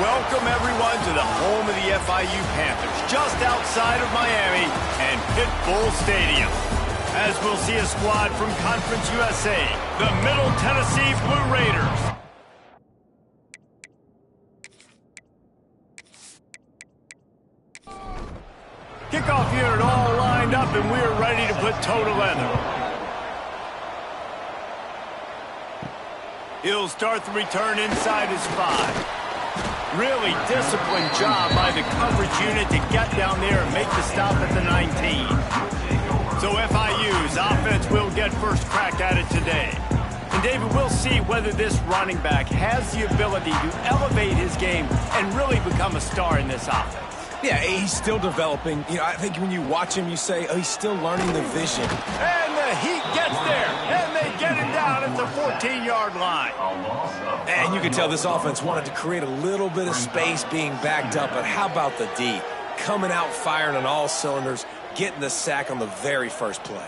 Welcome, everyone, to the home of the FIU Panthers, just outside of Miami and Pitbull Stadium. As we'll see a squad from Conference USA, the Middle Tennessee Blue Raiders. Kickoff unit all lined up, and we're ready to put toe to leather. He'll start the return inside his 5. Really disciplined job by the coverage unit to get down there and make the stop at the 19. So FIU's offense will get first crack at it today. And David, we'll see whether this running back has the ability to elevate his game and really become a star in this offense. Yeah, he's still developing. You know, I think when you watch him, you say, oh, he's still learning the vision. And the heat gets there, and they get him down at the 14-yard line. And you can tell this offense wanted to create a little bit of space being backed up, but how about the D? Coming out firing on all cylinders, getting the sack on the very first play.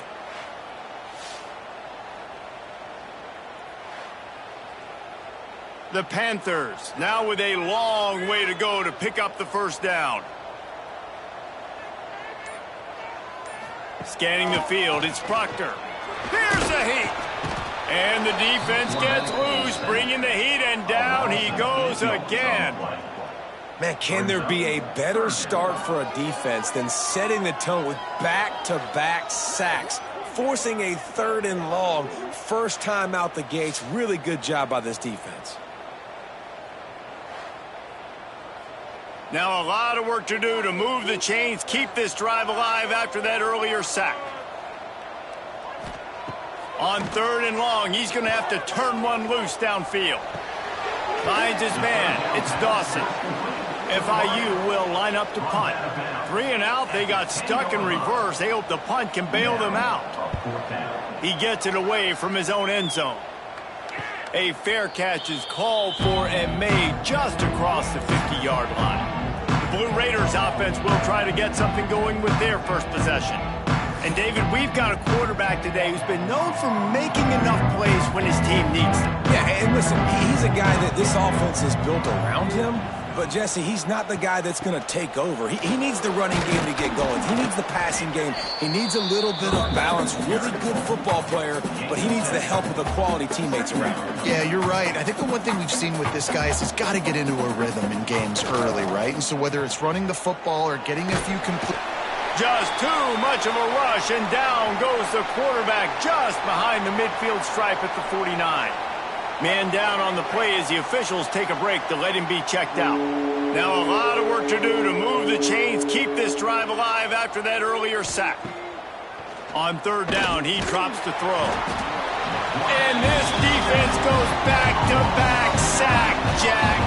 The Panthers now with a long way to go to pick up the first down. Scanning the field, it's Proctor. Here's the heat. And the defense gets loose, bringing the heat, and down he goes again. Man, can there be a better start for a defense than setting the tone with back-to-back sacks, forcing a 3rd and long, first time out the gates? Really good job by this defense. Now a lot of work to do to move the chains, keep this drive alive after that earlier sack. On 3rd and long, he's going to have to turn one loose downfield. Finds his man. It's Dawson. FIU will line up to punt. 3 and out, they got stuck in reverse. They hope the punt can bail them out. He gets it away from his own end zone. A fair catch is called for and made just across the 50-yard line. The Blue Raiders offense will try to get something going with their first possession. And David, we've got a quarterback today who's been known for making enough plays when his team needs them. Yeah, and listen, he's a guy that this offense is built around him. But, Jesse, he's not the guy that's going to take over. He needs the running game to get going. He needs the passing game. He needs a little bit of balance. Really good football player, but he needs the help of the quality teammates around him. Yeah, you're right. I think the one thing we've seen with this guy is he's got to get into a rhythm in games early, right? And so whether it's running the football or getting a few complete... Just too much of a rush, and down goes the quarterback just behind the midfield stripe at the 49. Man down on the play as the officials take a break to let him be checked out. Now a lot of work to do to move the chains, keep this drive alive after that earlier sack. On 3rd down, he drops to throw. And this defense goes back-to-back sack, Jack.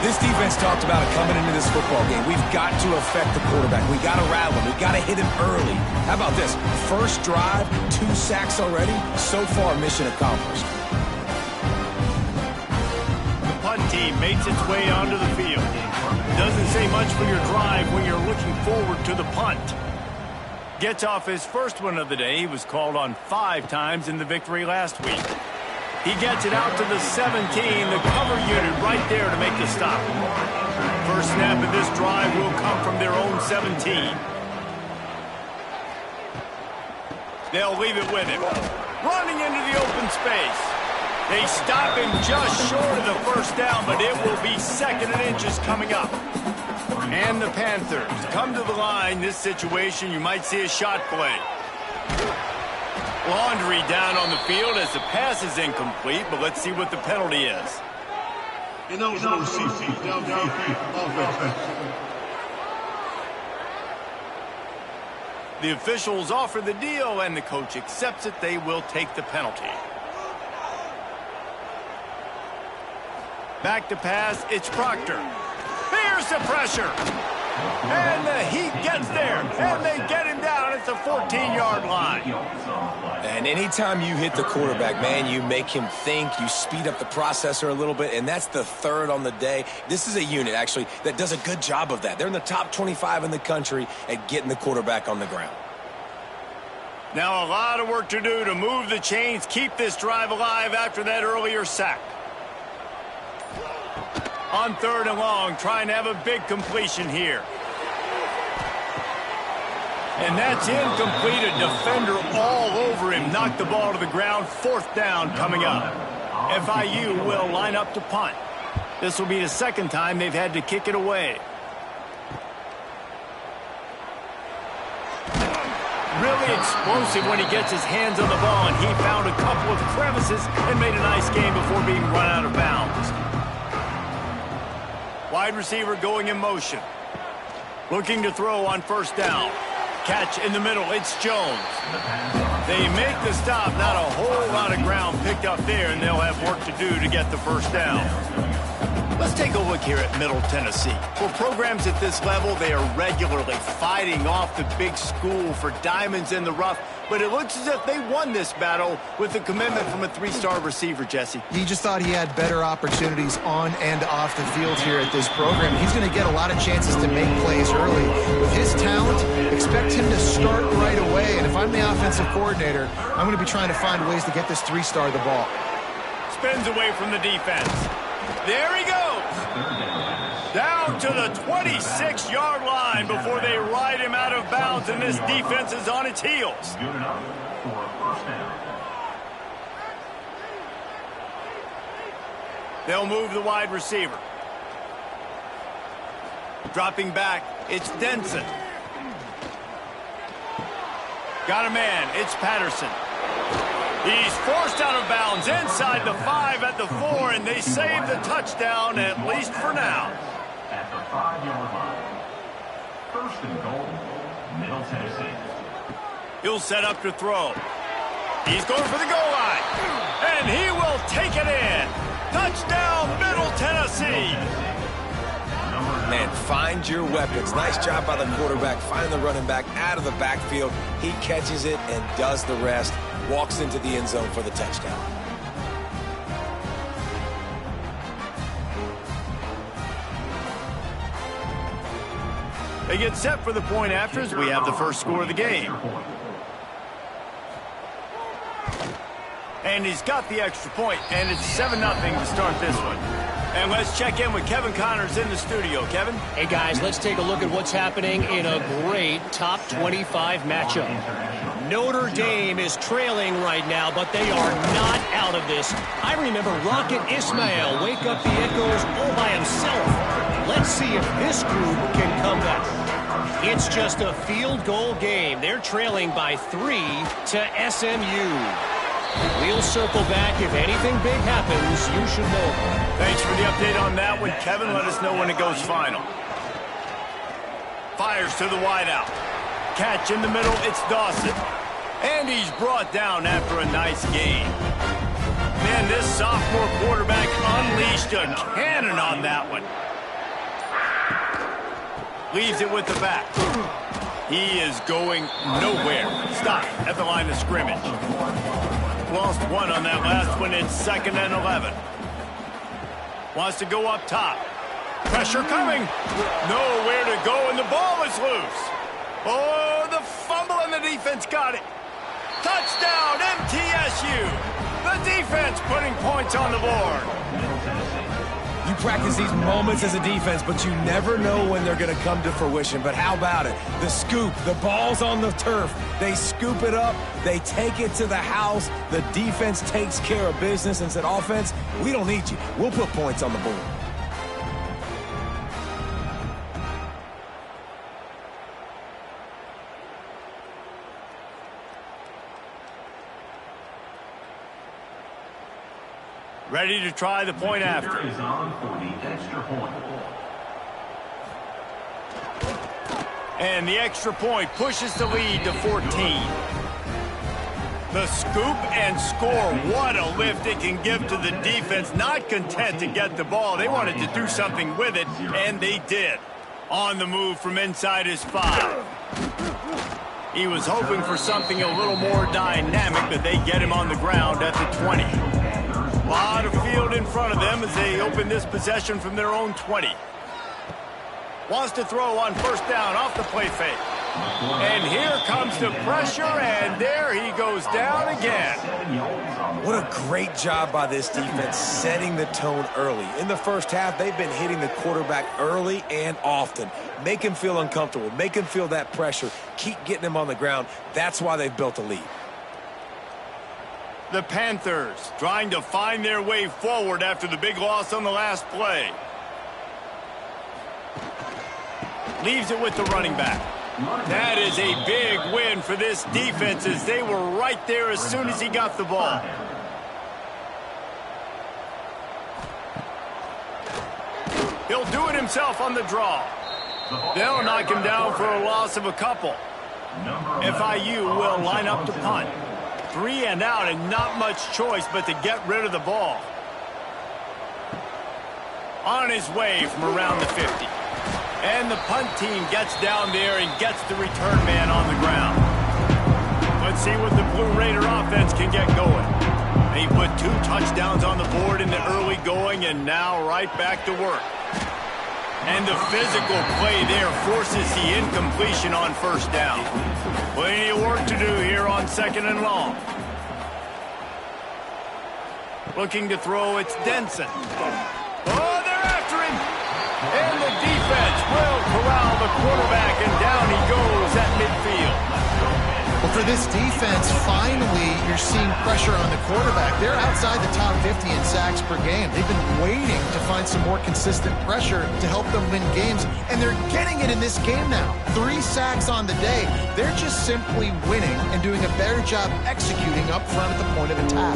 This defense talked about it coming into this football game. We've got to affect the quarterback. We've got to rattle him. We've got to hit him early. How about this? First drive, 2 sacks already. So far, mission accomplished. Punt team makes its way onto the field. Doesn't say much for your drive when you're looking forward to the punt. Gets off his first one of the day. He was called on 5 times in the victory last week. He gets it out to the 17, the cover unit right there to make the stop. First snap of this drive will come from their own 17. They'll leave it with him. Running into the open space. They stop him just short of the first down, but it will be 2nd and inches coming up. And the Panthers come to the line. This situation, you might see a shot play. Laundry down on the field as the pass is incomplete, but let's see what the penalty is. The officials offer the deal, and the coach accepts it. They will take the penalty. Back to pass, it's Proctor. Here's the pressure. And the heat gets there, and they get him down at the 14-yard line. And anytime you hit the quarterback, man, you make him think, you speed up the processor a little bit, and that's the 3rd on the day. This is a unit, actually, that does a good job of that. They're in the top 25 in the country at getting the quarterback on the ground. Now a lot of work to do to move the chains, keep this drive alive after that earlier sack. On 3rd and long, trying to have a big completion here. And that's incomplete. A defender all over him. Knocked the ball to the ground. 4th down coming up. FIU will line up to punt. This will be the 2nd time they've had to kick it away. Really explosive when he gets his hands on the ball, and he found a couple of crevices and made a nice game before being run out of bounds. Wide receiver going in motion. Looking to throw on 1st down. Catch in the middle. It's Jones. They make the stop. Not a whole lot of ground picked up there, and they'll have work to do to get the 1st down. Let's take a look here at Middle Tennessee. For programs at this level, they are regularly fighting off the big school for diamonds in the rough, but it looks as if they won this battle with a commitment from a 3-star receiver, Jesse. He just thought he had better opportunities on and off the field here at this program. He's going to get a lot of chances to make plays early. With his talent, expect him to start right away, and if I'm the offensive coordinator, I'm going to be trying to find ways to get this 3-star the ball. Spins away from the defense. There he goes. Down to the 26-yard line before they ride him out of bounds, and this defense is on its heels. They'll move the wide receiver. Dropping back, it's Denson. Got a man, it's Patterson. He's forced out of bounds inside the 5 at the 4, and they save the touchdown, at least for now. At the 5-yard line. 1st and goal, Middle Tennessee. He'll set up to throw. He's going for the goal line, and he will take it in. Touchdown, Middle Tennessee. Man, find your weapons. Nice job by the quarterback. Find the running back out of the backfield. He catches it and does the rest. Walks into the end zone for the touchdown. They get set for the point after as we have the first score of the game. And he's got the extra point, and it's 7-0 to start this one. And let's check in with Kevin Connors in the studio. Kevin? Hey, guys, let's take a look at what's happening in a great top 25 matchup. Notre Dame is trailing right now, but they are not out of this. I remember Rocket Ismail wake up the echoes all by himself. Let's see if this group can come back. It's just a field goal game. They're trailing by 3 to SMU. We'll circle back. If anything big happens, you should know. Thanks for the update on that one, Kevin. Let us know when it goes final. Fires to the wideout. Catch in the middle, it's Dawson. And he's brought down after a nice game. Man, this sophomore quarterback unleashed a cannon on that one. Leaves it with the back. He is going nowhere. Stop at the line of scrimmage. Lost one on that last one. It's 2nd and 11. Wants to go up top. Pressure coming. Nowhere to go, and the ball is loose. Oh, the fumble, and the defense got it. Touchdown, MTSU. The defense putting points on the board. You practice these moments as a defense, but you never know when they're going to come to fruition. But how about it? The scoop, the ball's on the turf. They scoop it up. They take it to the house. The defense takes care of business and said, offense, we don't need you. We'll put points on the board. Ready to try the point after. Is on for the extra point. And the extra point pushes the lead to 14. The scoop and score. What a lift it can give to the defense. Not content to get the ball. They wanted to do something with it, and they did. On the move from inside his 5. He was hoping for something a little more dynamic, but they get him on the ground at the 20. A lot of field in front of them as they open this possession from their own 20. Wants to throw on 1st down off the play fake. And here comes the pressure, and there he goes down again. What a great job by this defense setting the tone early. In the first half, they've been hitting the quarterback early and often. Make him feel uncomfortable. Make him feel that pressure. Keep getting him on the ground. That's why they've built a lead. The Panthers trying to find their way forward after the big loss on the last play. Leaves it with the running back. That is a big win for this defense as they were right there as soon as he got the ball. He'll do it himself on the draw. They'll knock him down for a loss of a couple. FIU will line up to punt. 3 and out and not much choice but to get rid of the ball. On his way from around the 50. And the punt team gets down there and gets the return man on the ground. Let's see what the Blue Raider offense can get going. They put 2 touchdowns on the board in the early going and now right back to work. And the physical play there forces the incompletion on first down. Plenty of work to do here on 2nd and long. Looking to throw, it's Denson. Oh, they're after him. And the defense will corral the quarterback, and down he goes at midfield. Well, for this defense, finally, you're seeing pressure on the quarterback. They're outside the top 50 in sacks per game. They've been waiting to find some more consistent pressure to help them win games, and they're getting it in this game now. 3 sacks on the day. They're just simply winning and doing a better job executing up front at the point of attack.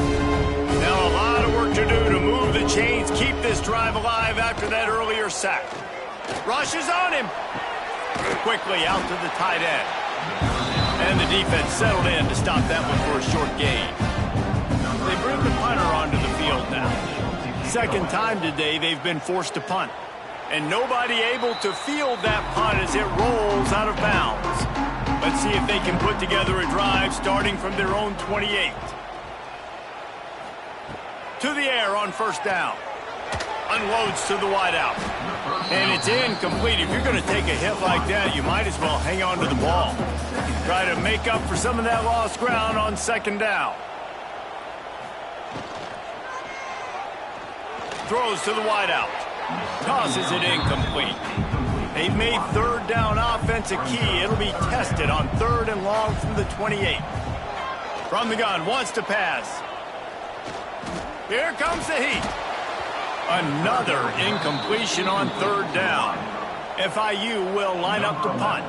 Now a lot of work to do to move the chains, keep this drive alive after that earlier sack. Rushes on him. Quickly out to the tight end. And the defense settled in to stop that one for a short gain. They bring the punter onto the field now. Second time today they've been forced to punt. And nobody able to field that punt as it rolls out of bounds. Let's see if they can put together a drive starting from their own 28. To the air on first down. Unloads to the wideout. And it's incomplete. If you're going to take a hit like that, you might as well hang on to the ball. Try to make up for some of that lost ground on 2nd down. Throws to the wideout. Tosses it incomplete. They've made 3rd down offense a key. It'll be tested on 3rd and long from the 28. From the gun, wants to pass. Here comes the heat. Another incompletion on 3rd down. FIU will line up to punt.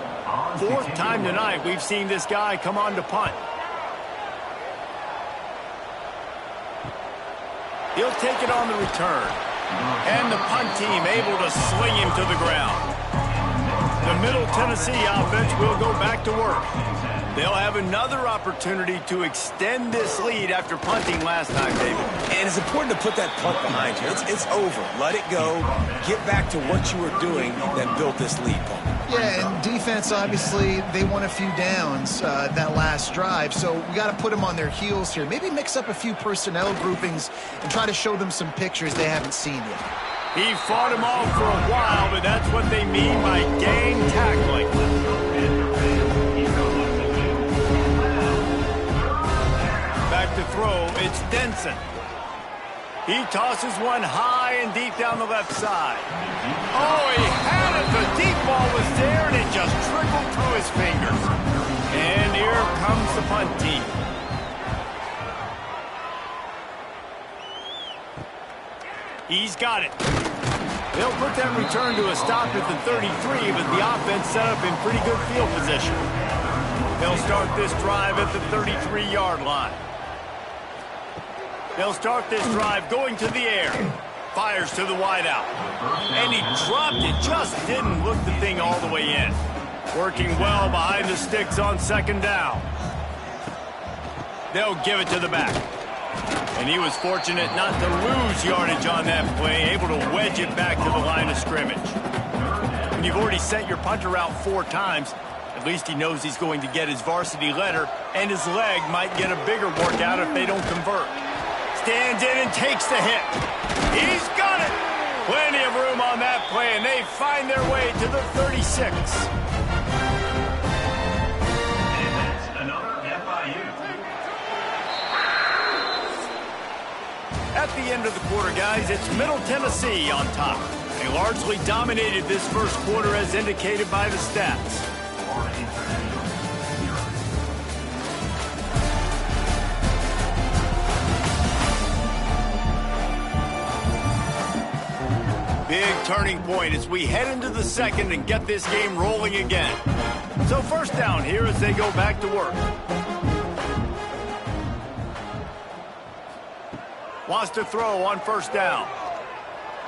4th time tonight we've seen this guy come on to punt. He'll take it on the return. And the punt team able to sling him to the ground. The Middle Tennessee offense will go back to work. They'll have another opportunity to extend this lead after punting last time, David. And it's important to put that punt behind you. It's over. Let it go. Get back to what you were doing that built this lead, Paul. Yeah, and defense, obviously, they won a few downs that last drive, so we got to put them on their heels here. Maybe mix up a few personnel groupings and try to show them some pictures they haven't seen yet. He fought them off for a while, but that's what they mean by gang tackling. Back to throw, it's Denson. He tosses one high and deep down the left side. Oh, he had it. The deep ball was there, and it just trickled through his fingers. And here comes the punt team. He's got it. They'll put that return to a stop at the 33, but the offense set up in pretty good field position. They'll start this drive at the 33-yard line. They'll start this drive going to the air. Fires to the wideout. And he dropped it. Just didn't look the thing all the way in. Working well behind the sticks on 2nd down. They'll give it to the back. And he was fortunate not to lose yardage on that play, able to wedge it back to the line of scrimmage. When you've already sent your punter out 4 times, at least he knows he's going to get his varsity letter, and his leg might get a bigger workout if they don't convert. Stands in and takes the hit. He's got it. Plenty of room on that play, and they find their way to the 36. the end of the quarter, guys. It's Middle Tennessee on top. They largely dominated this first quarter as indicated by the stats. Big turning point as we head into the second and get this game rolling again. So first down here as they go back to work. Wants to throw on first down.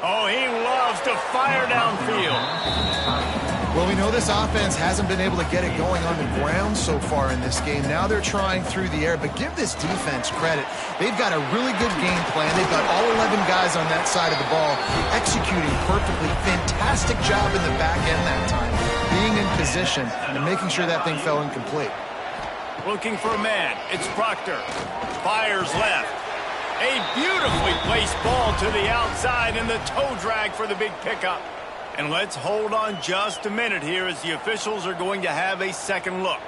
Oh, he loves to fire downfield. Well, we know this offense hasn't been able to get it going on the ground so far in this game. Now they're trying through the air, but give this defense credit. They've got a really good game plan. They've got all 11 guys on that side of the ball executing perfectly. Fantastic job in the back end that time, being in position and making sure that thing fell incomplete. Looking for a man. It's Proctor. Fires left. A beautifully placed ball to the outside and the toe drag for the big pickup. And let's hold on just a minute here as the officials are going to have a second look.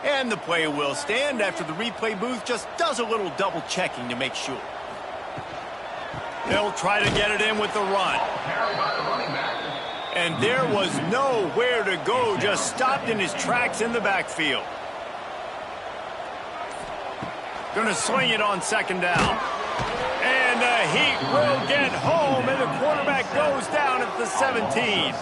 And the play will stand after the replay booth just does a little double checking to make sure. They'll try to get it in with the run. And there was nowhere to go, just stopped in his tracks in the backfield. Going to swing it on second down. And the Heat will get home, and the quarterback goes down at the 17.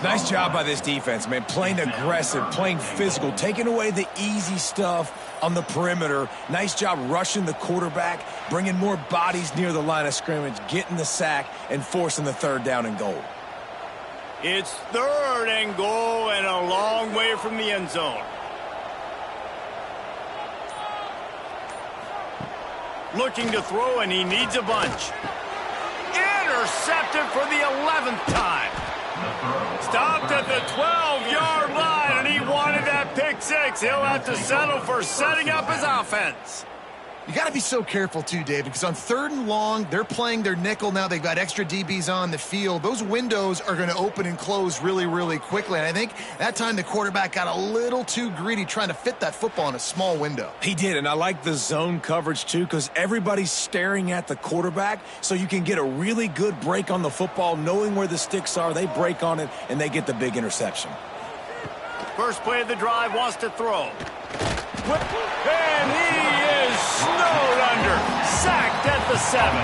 Nice job by this defense, man. Playing aggressive, playing physical, taking away the easy stuff on the perimeter. Nice job rushing the quarterback, bringing more bodies near the line of scrimmage, getting the sack, and forcing the third down and goal. It's third and goal and a long way from the end zone. Looking to throw, and he needs a bunch. Intercepted for the 11th time. Stopped at the 12-yard line, and he wanted that pick six. He'll have to settle for setting up his offense. You got to be so careful, too, David, because on third and long, they're playing their nickel now. They've got extra DBs on the field. Those windows are going to open and close really, really quickly. And I think that time the quarterback got a little too greedy trying to fit that football in a small window. He did, and I like the zone coverage, too, because everybody's staring at the quarterback, so you can get a really good break on the football, knowing where the sticks are. They break on it, and they get the big interception. First play of the drive, wants to throw. And he is snowed under, sacked at the 7.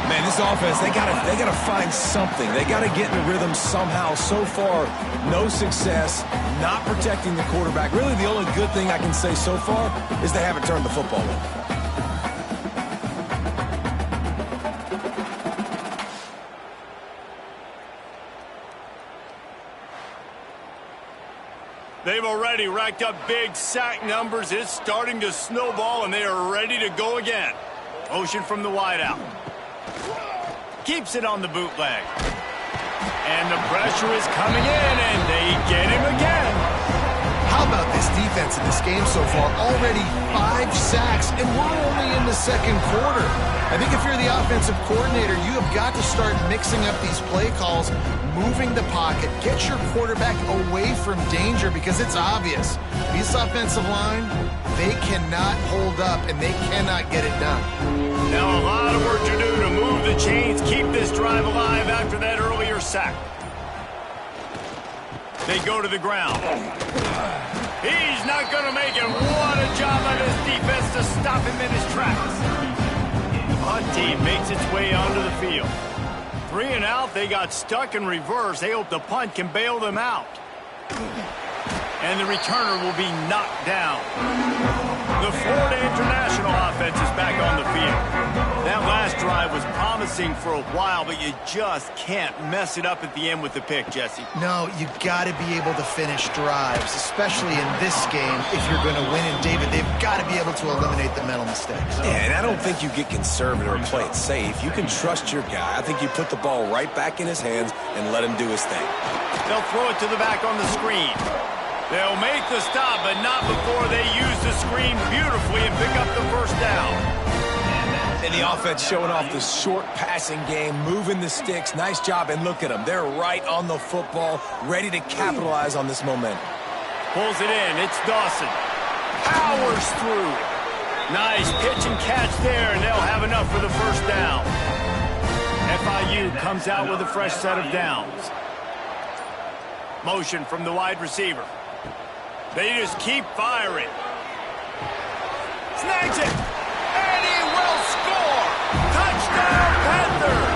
Man, this offense, they gotta find something. They gotta get in a rhythm somehow. So far, no success, not protecting the quarterback. Really, the only good thing I can say so far is they haven't turned the football over. They've already racked up big sack numbers. It's starting to snowball, and they are ready to go again. Motion from the wideout. Keeps it on the bootleg. And the pressure is coming in, and they get him again. How about this defense in this game so far? Already 5 sacks, and we're only in the second quarter. I think if you're the offensive coordinator, you have got to start mixing up these play calls, moving the pocket, get your quarterback away from danger, because it's obvious. This offensive line, they cannot hold up, and they cannot get it done. Now a lot of work to do to move the chains, keep this drive alive after that earlier sack. They go to the ground. He's not going to make it. What a job by this defense to stop him in his tracks. The punt team makes its way onto the field. 3 and out, they got stuck in reverse. They hope the punt can bail them out. And the returner will be knocked down. The Florida International offense is back on the field. That last drive was promising for a while, but you just can't mess it up at the end with the pick, Jesse. No, you got to be able to finish drives, especially in this game. If you're going to win, and David, they've got to be able to eliminate the mental mistakes. Yeah, and I don't think you get conservative or play it safe. You can trust your guy. I think you put the ball right back in his hands and let him do his thing. They'll throw it to the back on the screen. They'll make the stop, but not before they use the screen beautifully and pick up the first down. And the offense showing off the short passing game, moving the sticks. Nice job, and look at them. They're right on the football, ready to capitalize on this momentum. Pulls it in. It's Dawson. Powers through. Nice pitch and catch there, and they'll have enough for the first down. FIU comes out with a fresh set of downs. Motion from the wide receiver. They just keep firing. Snags it. And he will score. Touchdown, Panthers.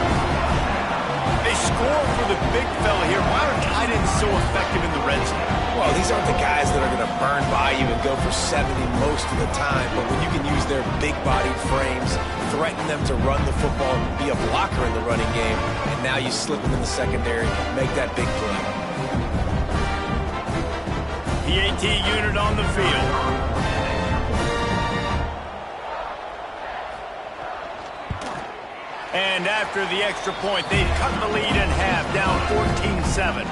They score for the big fella here. Why are tight ends so effective in the red zone? Well, these aren't the guys that are going to burn by you and go for 70 most of the time, but when you can use their big-bodied frames, threaten them to run the football, be a blocker in the running game, and now you slip them in the secondary, make that big play. PAT unit on the field. And after the extra point, they cut the lead in half, down 14-7.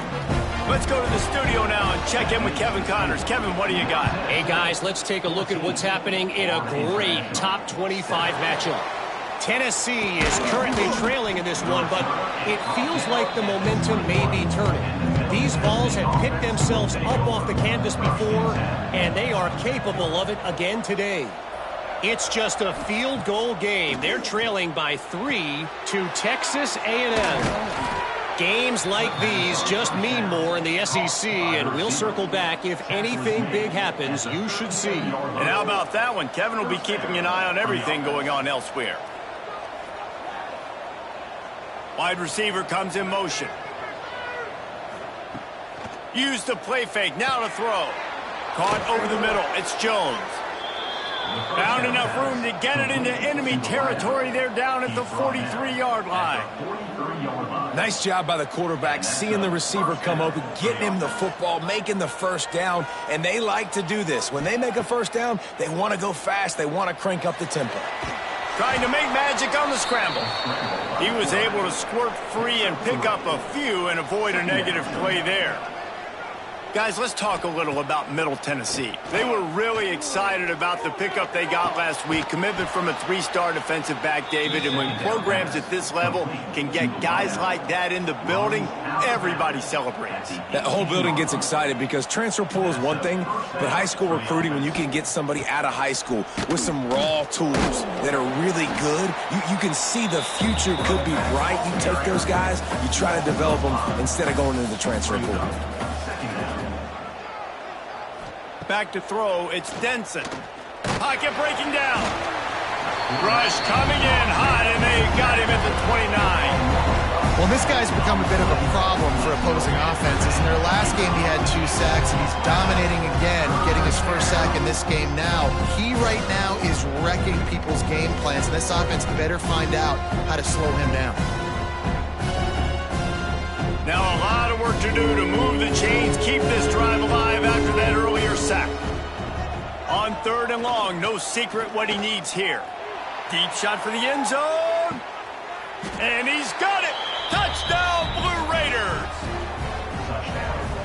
Let's go to the studio now and check in with Kevin Connors. Kevin, what do you got? Hey, guys, let's take a look at what's happening in a great top 25 matchup. Tennessee is currently trailing in this one, but it feels like the momentum may be turning. These balls have picked themselves up off the canvas before, and they are capable of it again today. It's just a field goal game. They're trailing by 3 to Texas A&M. Games like these just mean more in the SEC, and we'll circle back. If anything big happens, you should see. And how about that one? Kevin will be keeping an eye on everything going on elsewhere. Wide receiver comes in motion. Use the play fake. Now to throw. Caught over the middle. It's Jones. Found enough room to get it into enemy territory. They're down at the 43-yard line. Nice job by the quarterback, seeing the receiver come open, getting him the football, making the first down, and they like to do this. When they make a first down, they want to go fast. They want to crank up the tempo. Trying to make magic on the scramble. He was able to squirt free and pick up a few and avoid a negative play there. Guys, let's talk a little about Middle Tennessee. They were really excited about the pickup they got last week. Commitment from a 3-star defensive back, David. And when programs at this level can get guys like that in the building, everybody celebrates. That whole building gets excited because transfer pool is one thing, but high school recruiting, when you can get somebody out of high school with some raw tools that are really good, you can see the future could be bright. You take those guys, you try to develop them instead of going into the transfer pool. Back to throw, it's Denson. Pocket breaking down. Rush coming in hot, and they got him at the 29. Well, this guy's become a bit of a problem for opposing offenses. In their last game, he had 2 sacks, and he's dominating again, getting his first sack in this game now. He right now is wrecking people's game plans, and this offense better find out how to slow him down. Now a lot of work to do to move the chains, keep this drive alive after that earlier sack. On 3rd and long, no secret what he needs here. Deep shot for the end zone. And he's got it. Touchdown, Blue Raiders.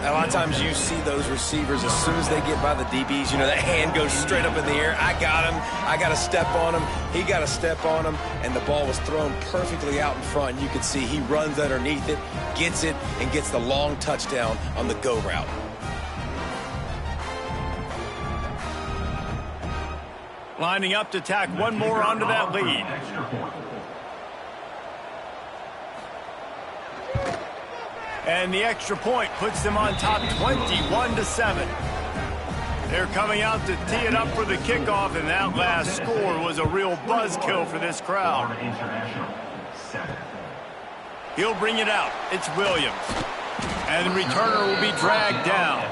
A lot of times you see those receivers, as soon as they get by the DBs, you know, that hand goes straight up in the air. I got him. I got to step on him. He got to step on him. And the ball was thrown perfectly out in front. You can see he runs underneath it, gets it, and gets the long touchdown on the go route. Lining up to tack one more onto that lead. And the extra point puts them on top 21-7. They're coming out to tee it up for the kickoff, and that last score was a real buzzkill for this crowd. He'll bring it out. It's Williams. And the returner will be dragged down.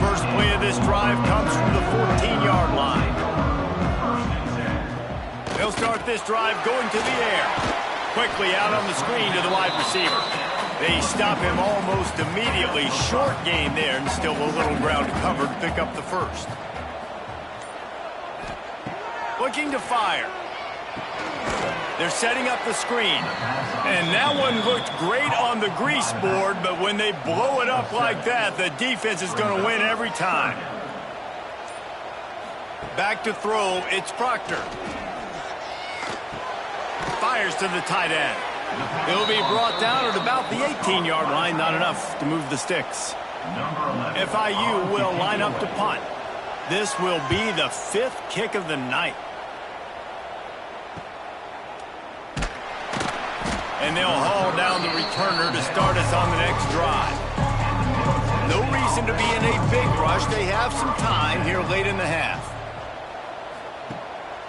First play of this drive comes from the 14-yard line. They'll start this drive going to the air. Quickly out on the screen to the wide receiver. They stop him almost immediately. Short gain there, and still a little ground to cover to pick up the first. Looking to fire. They're setting up the screen. And that one looked great on the grease board, but when they blow it up like that, the defense is going to win every time. Back to throw, it's Proctor. fires to the tight end. He'll be brought down at about the 18-yard line, not enough to move the sticks. FIU will line up to punt. This will be the 5th kick of the night. And they'll haul down the returner to start us on the next drive. No reason to be in a big rush. They have some time here late in the half.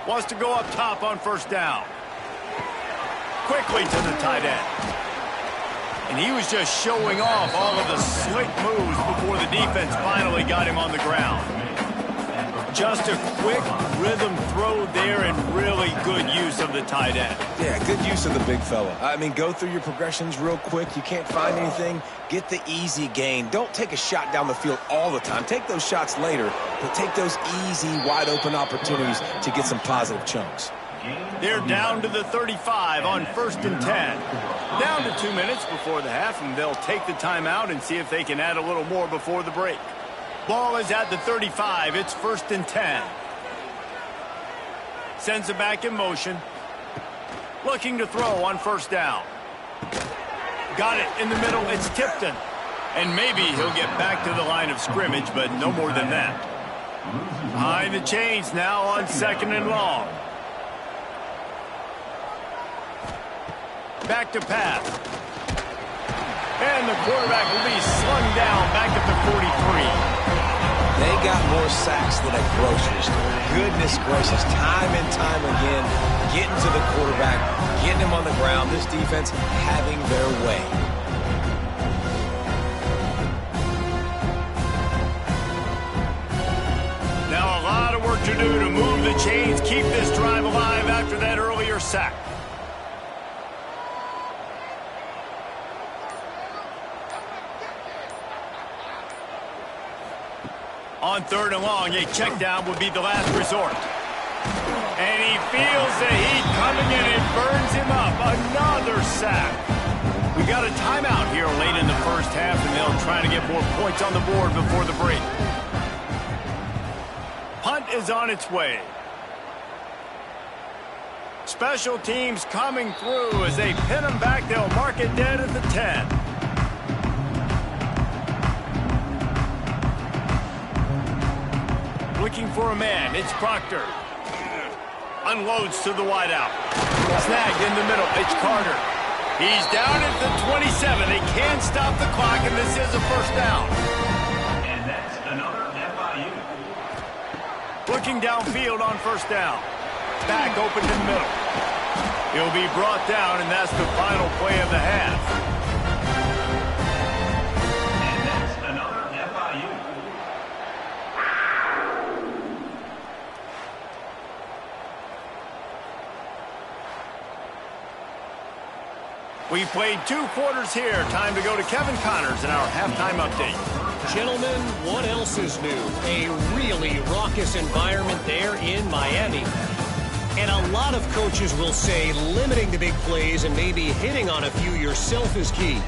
Wants to go up top on first down. Quickly to the tight end. And he was just showing off all of the slick moves before the defense finally got him on the ground. Just a quick rhythm throw there and really good use of the tight end. Yeah, good use of the big fella. I mean, go through your progressions real quick. You can't find anything. Get the easy gain. Don't take a shot down the field all the time. Take those shots later, but take those easy, wide-open opportunities to get some positive chunks. They're down to the 35 on 1st and 10. Down to 2 minutes before the half, and they'll take the timeout and see if they can add a little more before the break. Ball is at the 35. It's 1st and 10. Sends it back in motion. Looking to throw on first down. Got it in the middle. It's Tipton. And maybe he'll get back to the line of scrimmage, but no more than that. Behind the chains now on 2nd and long. Back to pass. And the quarterback will be slung down back at the 43. They got more sacks than a grocery store. Goodness gracious, time and time again, getting to the quarterback, getting him on the ground. This defense having their way. Now a lot of work to do to move the chains, keep this drive alive after that earlier sack. On 3rd and long, a check down would be the last resort. And he feels the heat coming in and burns him up. Another sack. We got a timeout here late in the first half, and they'll try to get more points on the board before the break. Punt is on its way. Special teams coming through as they pin them back. They'll mark it dead at the 10. Looking for a man. It's Proctor. Unloads to the wideout. Snagged in the middle. It's Carter. He's down at the 27. They can't stop the clock, and this is a first down. And that's another FIU. Looking downfield on first down. Back open in the middle. He'll be brought down, and that's the final play of the half. And that's another FIU. We played 2 quarters here. Time to go to Kevin Connors in our halftime update. Gentlemen, what else is new? A really raucous environment there in Miami. And a lot of coaches will say limiting the big plays and maybe hitting on a few yourself is key.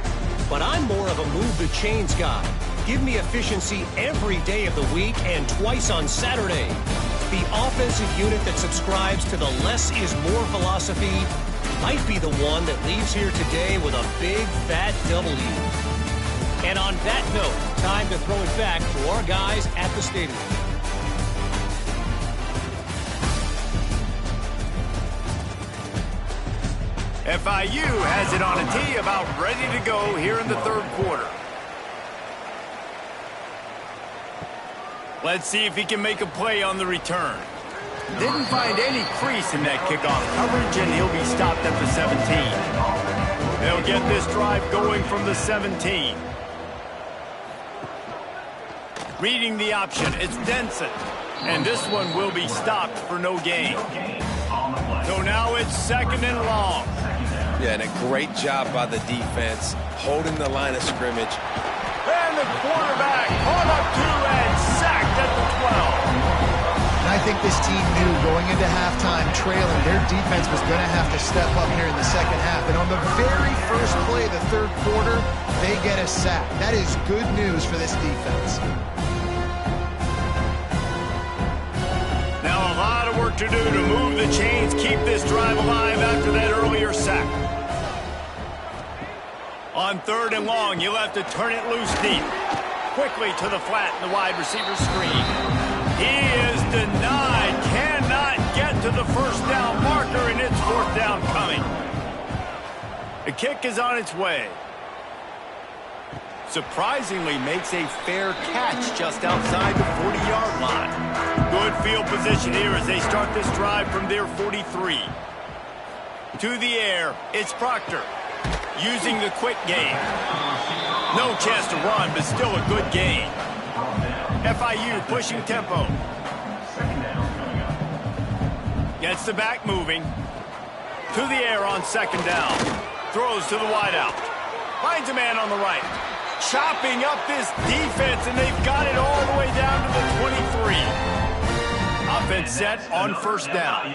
But I'm more of a move the chains guy. Give me efficiency every day of the week and twice on Saturday. The offensive unit that subscribes to the less is more philosophy might be the one that leaves here today with a big fat W. And on that note, time to throw it back to our guys at the stadium. FIU has it on a tee, about ready to go here in the 3rd quarter. Let's see if he can make a play on the return. Didn't find any crease in that kickoff coverage, and he'll be stopped at the 17. They'll get this drive going from the 17. Reading the option, it's Denson. And this one will be stopped for no gain. So now it's 2nd and long. Yeah, and a great job by the defense, holding the line of scrimmage. And the quarterback caught up to and sacked at the 12. And I think this team knew going into halftime trailing, their defense was going to have to step up here in the second half. And on the very first play of the 3rd quarter, they get a sack. That is good news for this defense. Now a lot of work to do to move the the chains keep this drive alive after that earlier sack. On 3rd and long, you'll have to turn it loose deep. Quickly to the flat in the wide receiver screen. He is denied. Cannot get to the first down marker, and it's 4th down coming. The kick is on its way. Surprisingly makes a fair catch just outside the 40-yard line. Good field position here as they start this drive from their 43. To the air, it's Proctor using the quick game. No chance to run, but still a good gain. FIU pushing tempo. Gets the back moving. To the air on 2nd down. Throws to the wideout. Finds a man on the right. Chopping up this defense, and they've got it all the way down to the 23. Offense set on 1st down.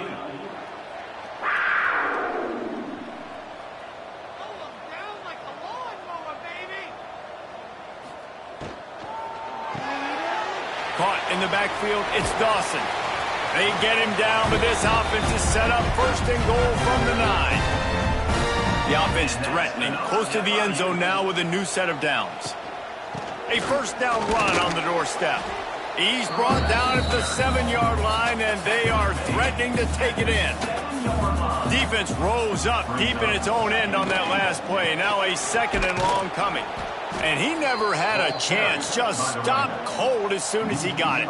Caught in the backfield, it's Dawson. They get him down, but this offense is set up 1st and goal from the 9. The offense threatening, close to the end zone now with a new set of downs. A 1st down run on the doorstep. He's brought down at the 7-yard line, and they are threatening to take it in. Defense rose up deep in its own end on that last play. Now a 2nd and long coming. And he never had a chance, just stopped cold as soon as he got it.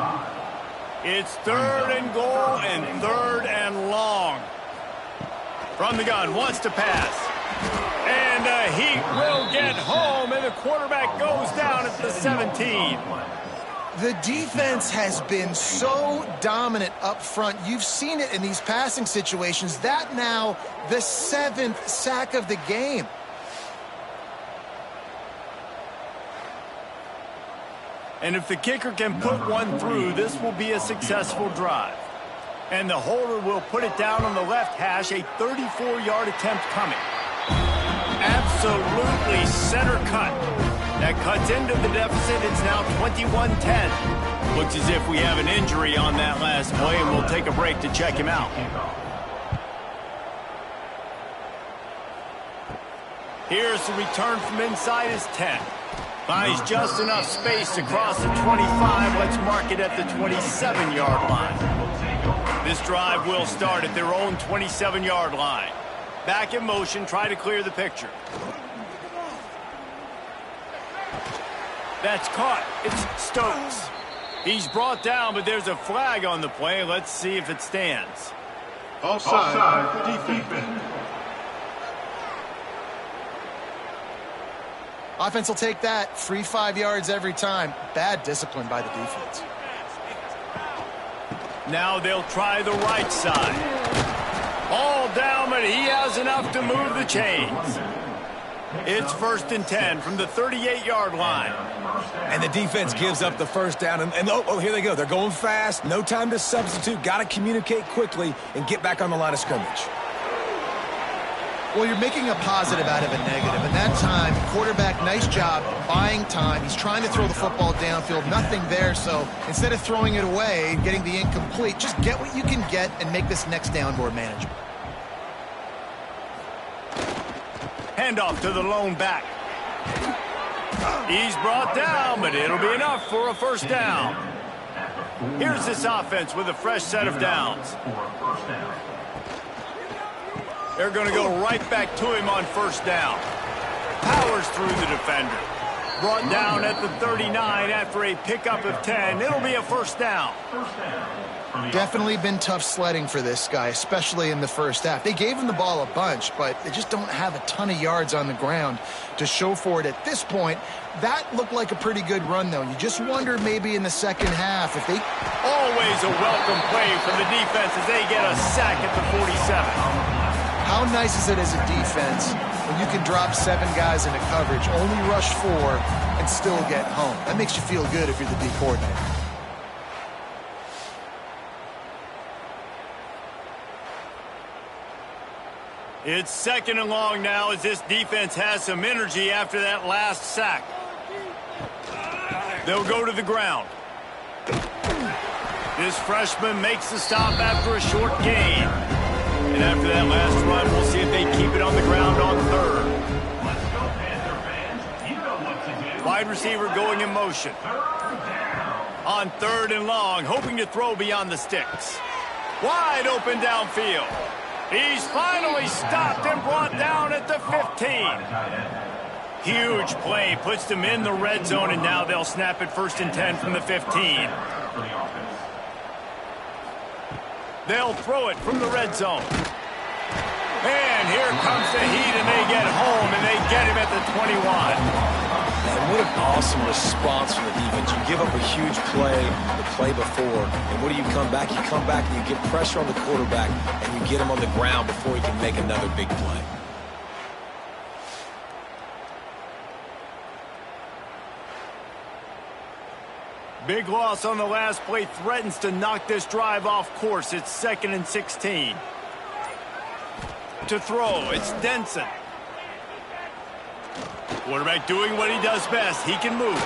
It's 3rd and goal and 3rd and long. From the gun, wants to pass. And he will get home, and the quarterback goes down at the 17. The defense has been so dominant up front. You've seen it in these passing situations. That now the 7th sack of the game. And if the kicker can put one through, this will be a successful drive. And the holder will put it down on the left hash, a 34-yard attempt coming. Absolutely center cut. That cuts into the deficit. It's now 21-10. Looks as if we have an injury on that last play, and we'll take a break to check him out. Here's the return from inside his 10. Finds just enough space to cross the 25. Let's mark it at the 27-yard line. This drive will start at their own 27-yard line. Back in motion, try to clear the picture. That's caught. It's Stokes. He's brought down, but there's a flag on the play. Let's see if it stands. Offside, defense. Offense will take that. Free 5 yards every time. Bad discipline by the defense. Now they'll try the right side. All down, but he has enough to move the chains. It's 1st and 10 from the 38-yard line. And the defense gives up the 1st down. And here they go. They're going fast. No time to substitute. Got to communicate quickly and get back on the line of scrimmage. Well, you're making a positive out of a negative. And that time, quarterback, nice job buying time. He's trying to throw the football downfield. Nothing there. So instead of throwing it away and getting the incomplete, just get what you can get and make this next down more manageable. Handoff to the lone back. He's brought down, but it'll be enough for a 1st down. Here's this offense with a fresh set of downs. They're going to go right back to him on 1st down. Powers through the defender. Brought down at the 39 after a pickup of 10. It'll be a 1st down. Definitely been tough sledding for this guy, especially in the first half. They gave him the ball a bunch, but they just don't have a ton of yards on the ground to show for it at this point. That looked like a pretty good run, though. You just wonder maybe in the second half if they... Always a welcome play from the defense as they get a sack at the 47. How nice is it as a defense when you can drop 7 guys into coverage, only rush 4, and still get home? That makes you feel good if you're the D coordinator. It's 2nd and long now as this defense has some energy after that last sack. They'll go to the ground. This freshman makes the stop after a short gain. And after that last run, we'll see if they keep it on the ground on third. Let's go, Panther fans. You know what to do. Wide receiver going in motion. On third and long, hoping to throw beyond the sticks. Wide open downfield. He's finally stopped and brought down at the 15. Huge play, puts them in the red zone, and now they'll snap it 1st and 10 from the 15. They'll throw it from the red zone. And here comes the heat, and they get home, and they get him at the 21. And what an awesome response from the defense. You give up a huge play the play before, and what do you come back? You come back and you get pressure on the quarterback, and you get him on the ground before he can make another big play. Big loss on the last play threatens to knock this drive off course. It's 2nd and 16. To throw, it's Denson. Quarterback doing what he does best. He can move.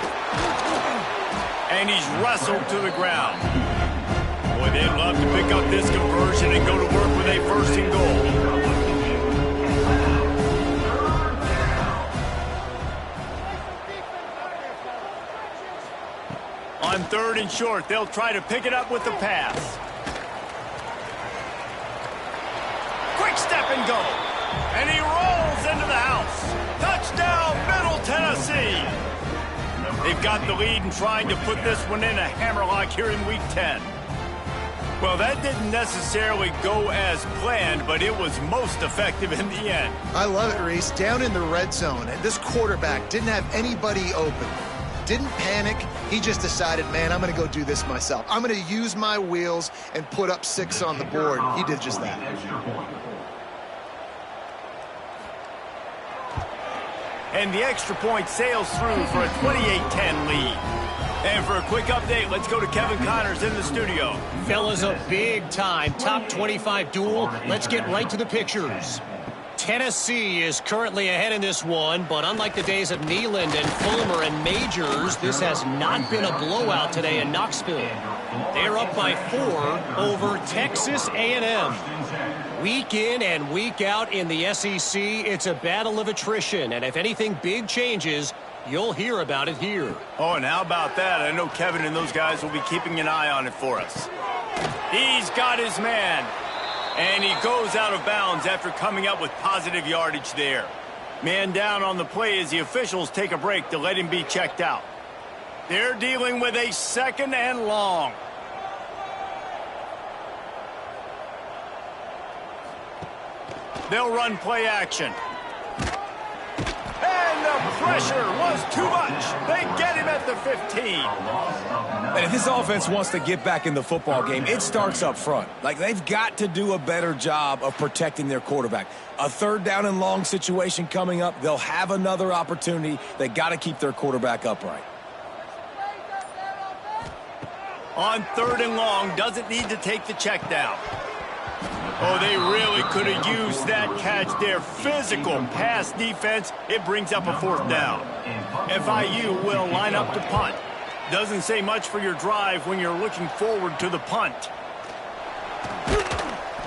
And he's wrestled to the ground. Boy, they'd love to pick up this conversion and go to work with a 1st and goal. On 3rd and short, they'll try to pick it up with the pass. Quick step and go. And he rolls into the house. Touchdown, Middle Tennessee. They've got the lead and trying to put this one in a hammerlock here in Week 10. Well, that didn't necessarily go as planned, but it was most effective in the end. I love it, Reese. Down in the red zone, and this quarterback didn't have anybody open. Didn't panic. He just decided, man, I'm going to go do this myself. I'm going to use my wheels and put up 6 on the board. He did just that. And the extra point sails through for a 28-10 lead. And for a quick update, let's go to Kevin Connors in the studio. Fellas, a big-time top 25 duel. Let's get right to the pictures. Tennessee is currently ahead in this one, but unlike the days of Neyland and Fulmer and Majors, this has not been a blowout today in Knoxville. They're up by 4 over Texas A&M. Week in and week out in the SEC, it's a battle of attrition, and if anything big changes, you'll hear about it here. Oh, and how about that? I know Kevin and those guys will be keeping an eye on it for us. He's got his man. And he goes out of bounds after coming up with positive yardage there. Man down on the play as the officials take a break to let him be checked out. They're dealing with a 2nd and long. They'll run play action. And the pressure was too much. They get him at the 15. And if this offense wants to get back in the football game, it starts up front. Like, they've got to do a better job of protecting their quarterback. A 3rd down and long situation coming up. They'll have another opportunity. They got to keep their quarterback upright. On 3rd and long, doesn't need to take the check down. Oh, they really could have used that catch there. Physical pass defense. It brings up a 4th down. FIU will line up to punt. Doesn't say much for your drive when you're looking forward to the punt.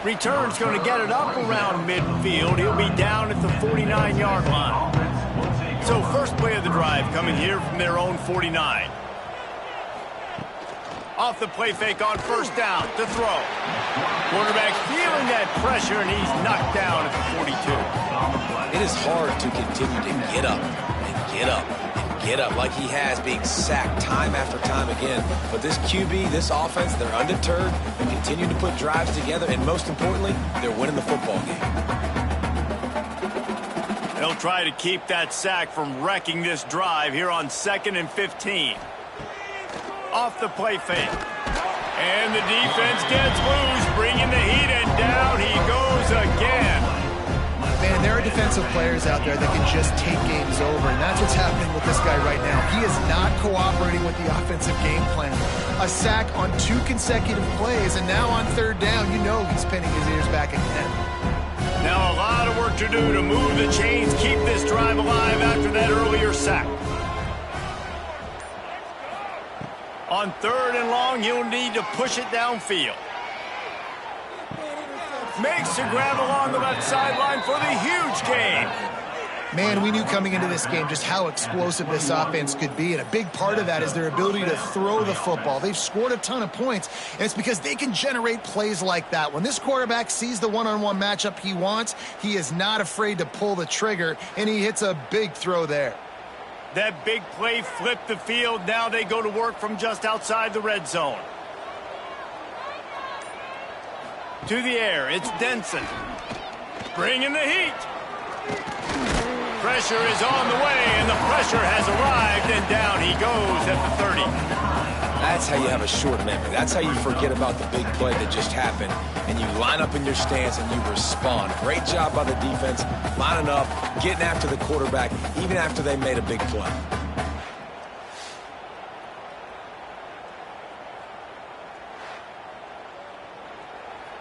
Return's going to get it up around midfield. He'll be down at the 49-yard line. So first play of the drive coming here from their own 49. Off the play fake on 1st down to throw. Quarterback feeling that pressure, and he's knocked down at the 42. It is hard to continue to get up and get up and get up like he has, being sacked time after time again. But this QB, this offense, they're undeterred. They continue to put drives together, and most importantly, they're winning the football game. They'll try to keep that sack from wrecking this drive here on 2nd and 15. Off the play fake. And the defense gets loose, bringing the heat, and down he goes again. Man, there are defensive players out there that can just take games over, and that's what's happening with this guy right now. He is not cooperating with the offensive game plan. A sack on 2 consecutive plays, and now on 3rd down, you know he's pinning his ears back again. Now a lot of work to do to move the chains, keep this drive alive after that earlier sack. On 3rd and long, he'll need to push it downfield. makes the grab along the left sideline for the huge gain. Man, we knew coming into this game just how explosive this offense could be, and a big part of that is their ability to throw the football. They've scored a ton of points, and it's because they can generate plays like that. When this quarterback sees the one-on-one matchup he wants, he is not afraid to pull the trigger, and he hits a big throw there. That big play flipped the field. Now they go to work from just outside the red zone. To the air, it's Denson. Bringing the heat. Pressure is on the way, and the pressure has arrived, and down he goes at the 30. That's how you have a short memory. That's how you forget about the big play that just happened, and you line up in your stance and you respond. Great job by the defense, lining up, getting after the quarterback, even after they made a big play.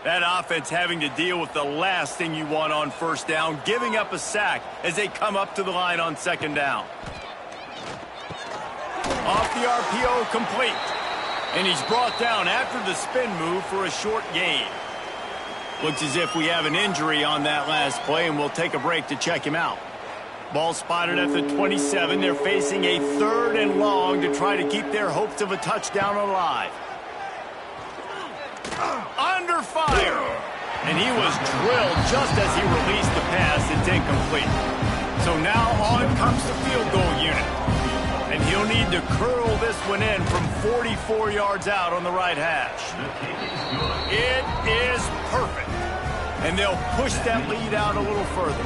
That offense having to deal with the last thing you want on first down, giving up a sack as they come up to the line on second down. Off the RPO, complete. And he's brought down after the spin move for a short gain. Looks as if we have an injury on that last play, and we'll take a break to check him out. Ball spotted at the 27. They're facing a 3rd and long to try to keep their hopes of a touchdown alive. Under fire, and he was drilled just as he released the pass. It's incomplete. So now on comes the field goal unit, and he'll need to curl this one in from 44 yards out on the right hash. It is perfect, and they'll push that lead out a little further.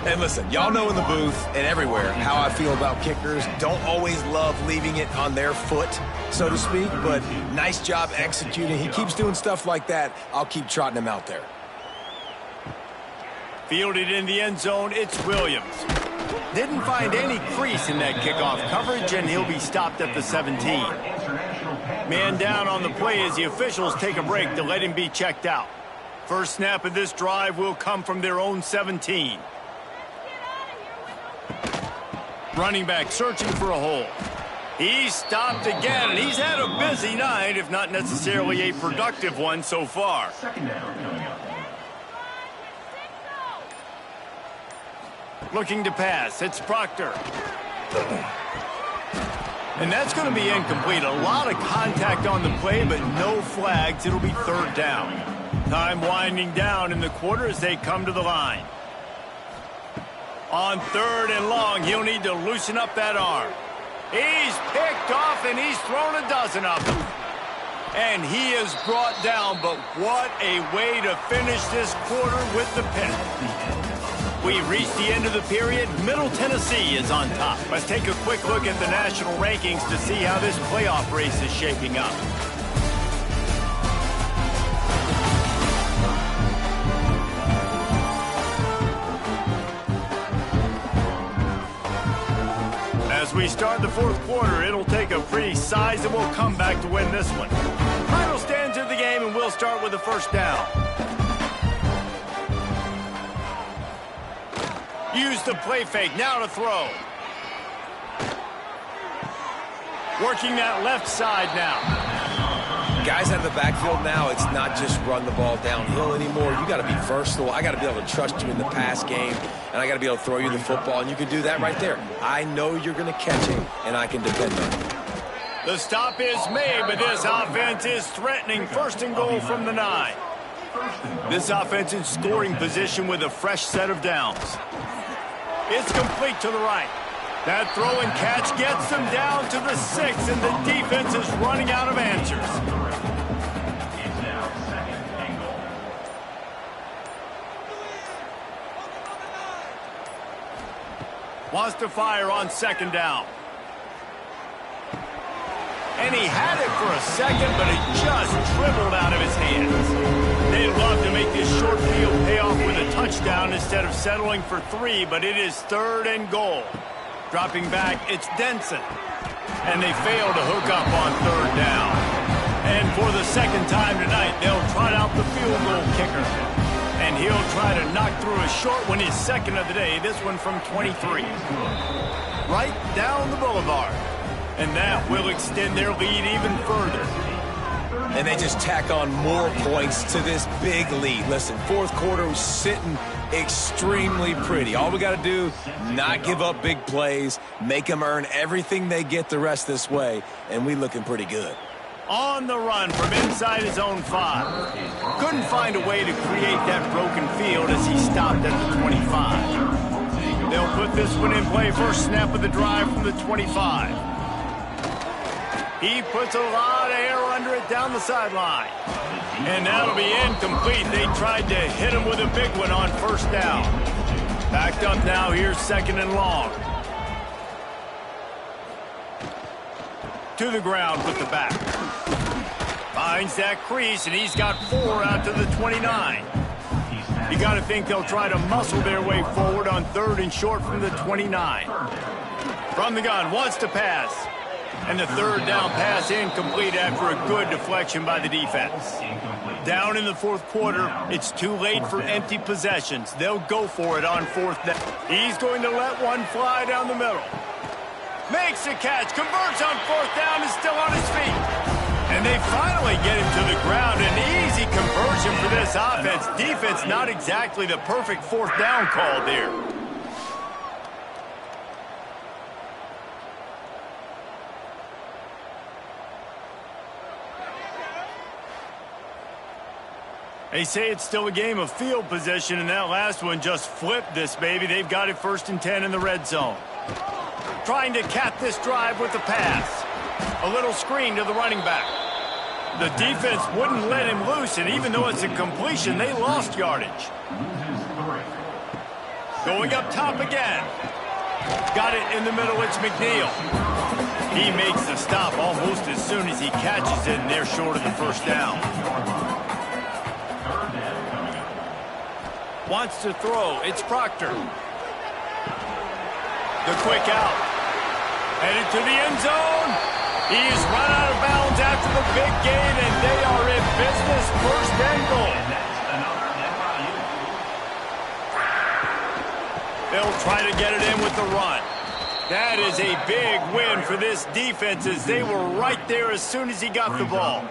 And listen, y'all know in the booth and everywhere how I feel about kickers. Don't always love leaving it on their foot, so to speak, but nice job executing. He keeps doing stuff like that. I'll keep trotting him out there. Fielded in the end zone, it's Williams. Didn't find any crease in that kickoff coverage, and he'll be stopped at the 17. Man down on the play as the officials take a break to let him be checked out. First snap of this drive will come from their own 17. Running back searching for a hole. He's stopped again, and he's had a busy night, if not necessarily a productive one so far. Looking to pass, it's Proctor. And that's going to be incomplete. A lot of contact on the play, but no flags. It'll be 3rd down. Time winding down in the quarter as they come to the line. On 3rd and long, he'll need to loosen up that arm. He's picked off, and he's thrown a dozen of them. And he is brought down, but what a way to finish this quarter with the pin. We've reached the end of the period. Middle Tennessee is on top. Let's take a quick look at the national rankings to see how this playoff race is shaping up. As we start the 4th quarter, it'll take a pretty sizable comeback to win this one. Final stands of the game, and we'll start with the first down. Use the play fake, now to throw. Working that left side now. Guys out of the backfield now, it's not just run the ball downhill anymore. You got to be versatile. I got to be able to trust you in the pass game, and I got to be able to throw you the football, and you can do that right there. I know you're going to catch it, and I can depend on it. The stop is made, but this offense is threatening. 1st and goal from the 9. This offense in scoring position with a fresh set of downs. It's complete to the right. That throw and catch gets them down to the 6, and the defense is running out of answers. Wants to fire on 2nd down. And he had it for a second, but it just dribbled out of his hands. They'd love to make this short field pay off with a touchdown instead of settling for 3, but it is 3rd and goal. Dropping back, it's Denson. And they fail to hook up on 3rd down. And for the 2nd time tonight, they'll trot out the field goal kicker. And he'll try to knock through a short one, his 2nd of the day, this one from 23. Right down the boulevard. And that will extend their lead even further. and they just tack on more points to this big lead. Listen, fourth quarter was sitting extremely pretty. All we got to do, not give up big plays, make them earn everything they get the rest this way, and we looking pretty good. On the run from inside his own 5. Couldn't find a way to create that broken field as he stopped at the 25. They'll put this one in play first snap of the drive from the 25. He puts a lot of air under it down the sideline. And that'll be incomplete. They tried to hit him with a big one on first down. Backed up now, here's second and long. To the ground with the back. Finds that crease, and he's got 4 out to the 29. You got to think they'll try to muscle their way forward on third and short from the 29. From the gun, wants to pass. And the third down pass incomplete after a good deflection by the defense. Down in the fourth quarter, it's too late for empty possessions. They'll go for it on fourth down. He's going to let one fly down the middle. Makes a catch, converts on fourth down, is still on his feet. And they finally get him to the ground. An easy conversion for this offense. Defense not exactly the perfect fourth down call there. They say it's still a game of field position, and that last one just flipped this baby. They've got it 1st and 10 in the red zone. Trying to cap this drive with the pass. A little screen to the running back. The defense wouldn't let him loose, and even though it's a completion, they lost yardage. Going up top again. Got it in the middle, it's McNeil. He makes the stop almost as soon as he catches it, and they're short of the first down. Wants to throw, it's Proctor. The quick out. Headed to the end zone. He's run out of bounds after the big gain, and they are in business, 1st and goal. They'll try to get it in with the run. That is a big win for this defense, as they were right there as soon as he got the ball.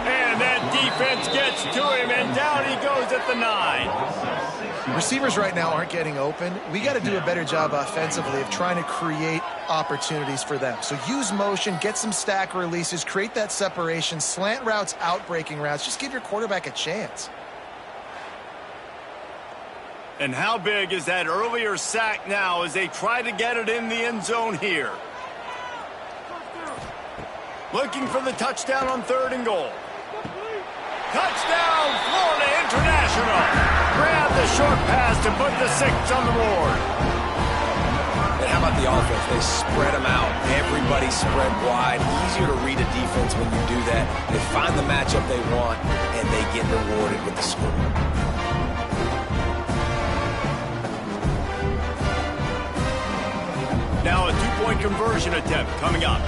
And that defense gets to him, and down he goes at the 9. Receivers right now aren't getting open. We got to do a better job offensively of trying to create opportunities for them. So use motion, get some stack releases, create that separation, slant routes, out-breaking routes. Just give your quarterback a chance. And how big is that earlier sack now as they try to get it in the end zone here? Looking for the touchdown on 3rd and goal. Touchdown, Florida International. Grab the short pass to put the 6 on the board. And how about the offense? They spread them out. Everybody spread wide. Easier to read a defense when you do that. They find the matchup they want, and they get rewarded with the score. Now a 2-point conversion attempt coming up.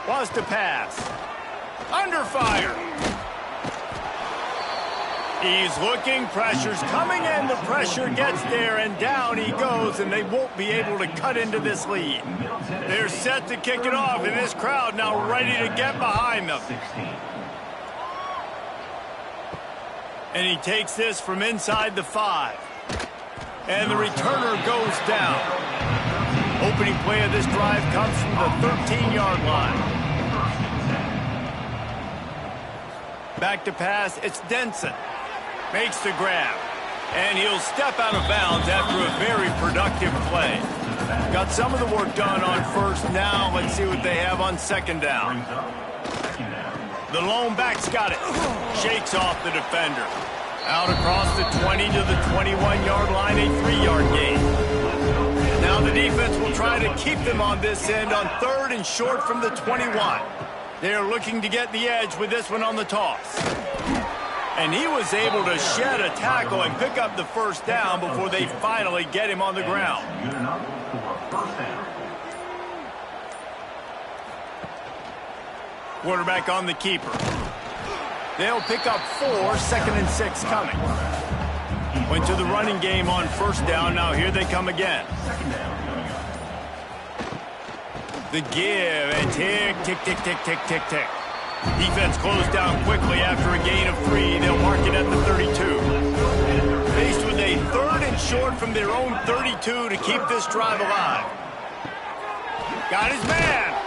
Wants to pass. Under fire. He's looking, pressure's coming in, the pressure gets there, and down he goes, and they won't be able to cut into this lead. They're set to kick it off, and this crowd now ready to get behind them. And he takes this from inside the 5. And the returner goes down. Opening play of this drive comes from the 13-yard line. Back to pass, it's Denson. Makes the grab. And he'll step out of bounds after a very productive play. Got some of the work done on first. Now let's see what they have on 2nd down. The lone back's got it. Shakes off the defender. Out across the 20 to the 21-yard line, a 3-yard gain. Now the defense will try to keep them on this end on 3rd and short from the 21. They're looking to get the edge with this one on the toss. And he was able to shed a tackle and pick up the first down before they finally get him on the ground. Quarterback on the keeper. They'll pick up 4, 2nd and 6 coming. Went to the running game on first down. Now here they come again. The give and tick, tick, tick, tick, tick, tick, tick. Defense closed down quickly after a gain of 3. They'll mark it at the 32. Faced with a 3rd and short from their own 32 to keep this drive alive. Got his man.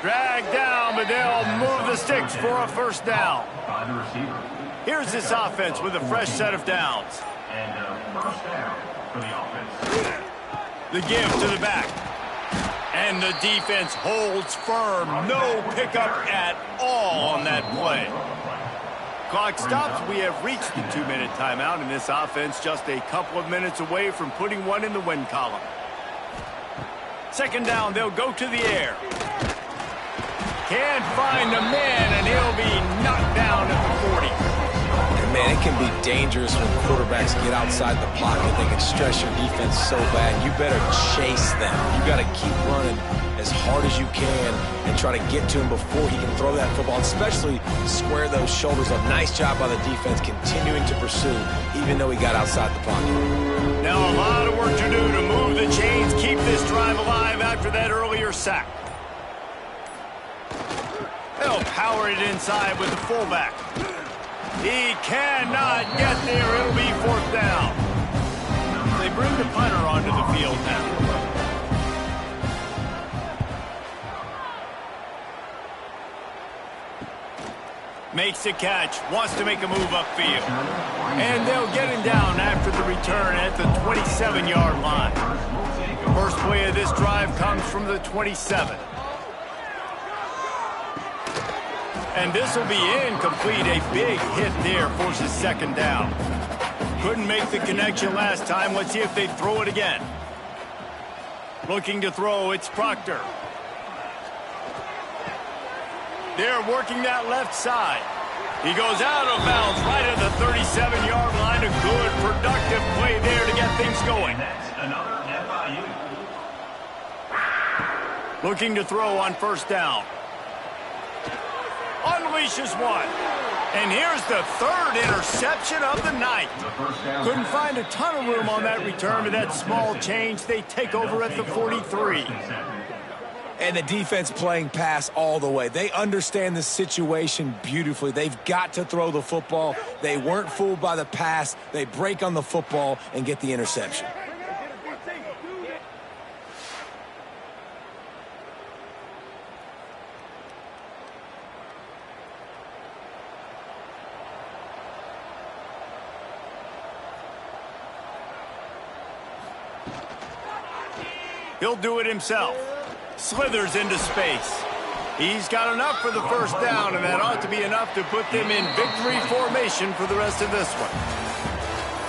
Dragged down, but they'll move the sticks for a first down. Here's this offense with a fresh set of downs. First down for the offense. The give to the back. And the defense holds firm. No pickup at all on that play. Clock stops. We have reached the 2-minute timeout, and this offense just a couple of minutes away from putting one in the win column. Second down, they'll go to the air. Can't find a man, and he'll be knocked down at the 40. And man, it can be dangerous when quarterbacks get outside the pocket. They can stress your defense so bad. You better chase them. You got to keep running as hard as you can and try to get to him before he can throw that football, especially square those shoulders up. Nice job by the defense continuing to pursue, even though he got outside the pocket. Now a lot of work to do to move the chains, keep this drive alive after that earlier sack. They'll power it inside with the fullback. He cannot get there. It'll be 4th down. They bring the punter onto the field now. Makes the catch, wants to make a move upfield. And they'll get him down after the return at the 27-yard line. First play of this drive comes from the 27. And this will be incomplete. A big hit there forces second down. Couldn't make the connection last time. Let's see if they throw it again. Looking to throw, it's Proctor. They're working that left side. He goes out of bounds right at the 37-yard line. A good, productive play there to get things going. Another FIU. Looking to throw on first down. Unleashes one. And here's the 3rd interception of the night. Couldn't find a ton of room on that return to that small change. They take over at the 43. And the defense playing pass all the way. They understand the situation beautifully. They've got to throw the football. They weren't fooled by the pass. They break on the football and get the interception. He'll do it himself. Slithers into space. He's got enough for the first down, and that ought to be enough to put them in victory formation for the rest of this one.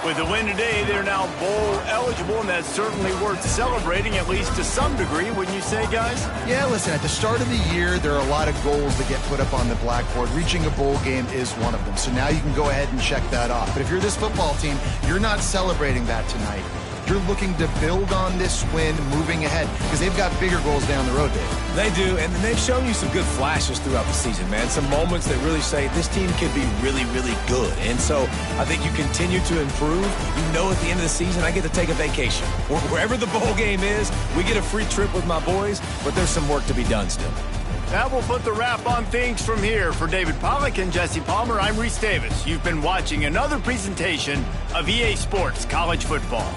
With the win today, they're now bowl eligible, and that's certainly worth celebrating, at least to some degree, wouldn't you say, guys? Yeah, listen, at the start of the year, there are a lot of goals that get put up on the blackboard. Reaching a bowl game is one of them. So now you can go ahead and check that off. But if you're this football team, you're not celebrating that tonight. You're looking to build on this win moving ahead because they've got bigger goals down the road, Dave. They do, and they've shown you some good flashes throughout the season, man. Some moments that really say this team can be really, really good. And so I think you continue to improve. You know at the end of the season, I get to take a vacation. Wherever the bowl game is, we get a free trip with my boys, but there's some work to be done still. That will put the wrap on things from here. For David Pollack and Jesse Palmer, I'm Reese Davis. You've been watching another presentation of EA Sports College Football.